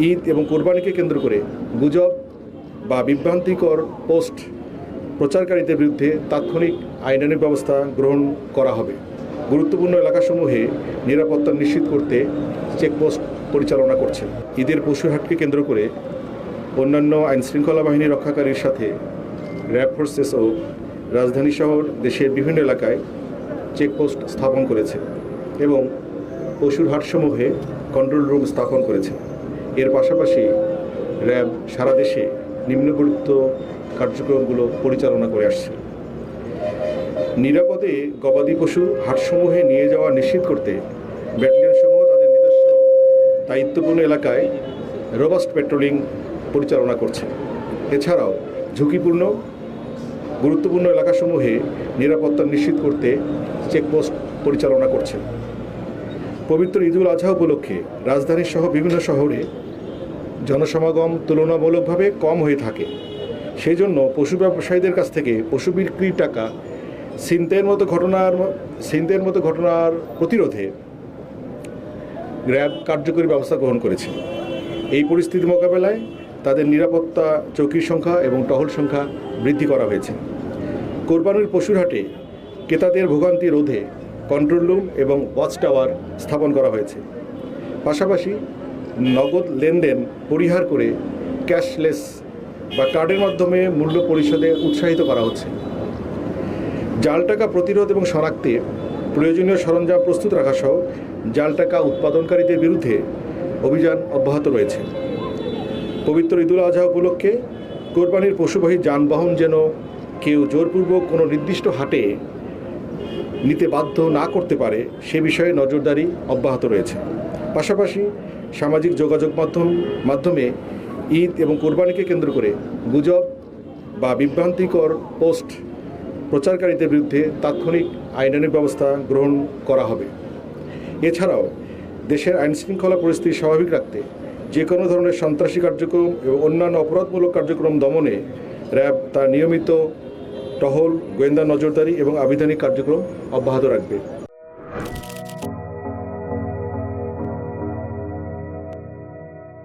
ঈদ এবং কোরবানিকে কেন্দ্র করে গুজব বা বিভ্রান্তিকর পোস্ট প্রচারকারীদের বিরুদ্ধে তাৎক্ষণিক আইনানুগ ব্যবস্থা গ্রহণ করা হবে। গুরুত্বপূর্ণ এলাকাসমূহে নিরাপত্তা নিশ্চিত করতে চেকপোস্ট পরিচালনা করছে। ঈদের পশুর হাটকে কেন্দ্র করে অন্যান্য আইনশৃঙ্খলা বাহিনী রক্ষাকারীর সাথে র্যাব ফোর্সেস ও রাজধানী শহর দেশের বিভিন্ন এলাকায় চেকপোস্ট স্থাপন করেছে এবং পশুর হাটসমূহে কন্ট্রোল রুম স্থাপন করেছে। এর পাশাপাশি র্যাব সারা দেশে নিম্নগুরুত্ব কার্যক্রমগুলো পরিচালনা করে আসছে। নিরাপদে গবাদি পশু হাটসমূহে নিয়ে যাওয়া নিশ্চিত করতে ব্যাটালিয়নসমূহ তাদের নিজস্ব দায়িত্বপূর্ণ এলাকায় রোবাস্ট পেট্রোলিং পরিচালনা করছে। এছাড়াও ঝুঁকিপূর্ণ গুরুত্বপূর্ণ এলাকাসমূহে নিরাপত্তা নিশ্চিত করতে চেকপোস্ট পরিচালনা করছে। পবিত্র ঈদুল আজহা উপলক্ষে রাজধানী সহ বিভিন্ন শহরে জনসমাগম তুলনামূলকভাবে কম হয়ে থাকে। সেই জন্য পশু ব্যবসায়ীদের কাছ থেকে পশু বিক্রির টাকা ছিনতাইয়ের মতো ঘটনার প্রতিরোধে র্যাব কার্যকরী ব্যবস্থা গ্রহণ করেছে। এই পরিস্থিতি মোকাবেলায় তাদের নিরাপত্তা চৌকির সংখ্যা এবং টহল সংখ্যা বৃদ্ধি করা হয়েছে। কোরবানির পশুর হাটে ক্রেতাদের ভোগান্তি রোধে কন্ট্রোল রুম এবং ওয়াচ টাওয়ার স্থাপন করা হয়েছে। পাশাপাশি নগদ লেনদেন পরিহার করে ক্যাশলেস বা কার্ডের মাধ্যমে মূল্য পরিশোধে উৎসাহিত করা হচ্ছে। জাল টাকা প্রতিরোধ এবং শনাক্তে প্রয়োজনীয় সরঞ্জাম প্রস্তুত রাখা সহ জাল টাকা উৎপাদনকারীদের বিরুদ্ধে অভিযান অব্যাহত রয়েছে। পবিত্র ঈদুল আজহা উপলক্ষে কোরবানির পশুবাহী যানবাহন যেন কেউ জোরপূর্বক কোনো নির্দিষ্ট হাটে নিতে বাধ্য না করতে পারে সে বিষয়ে নজরদারি অব্যাহত রয়েছে। পাশাপাশি সামাজিক যোগাযোগ মাধ্যমে ঈদ এবং কোরবানিকে কেন্দ্র করে গুজব বা বিভ্রান্তিকর পোস্ট প্রচারকারীদের বিরুদ্ধে তাৎক্ষণিক আইনানুগ ব্যবস্থা গ্রহণ করা হবে। এছাড়াও দেশের আইনশৃঙ্খলা পরিস্থিতি স্বাভাবিক রাখতে যে কোনো ধরনের সন্ত্রাসী কার্যক্রম এবং অন্যান্য অপরাধমূলক কার্যক্রম দমনে র্যাব তার নিয়মিত টহল, গোয়েন্দা নজরদারি এবং আবিধানিক কার্যক্রম অব্যাহত রাখবে।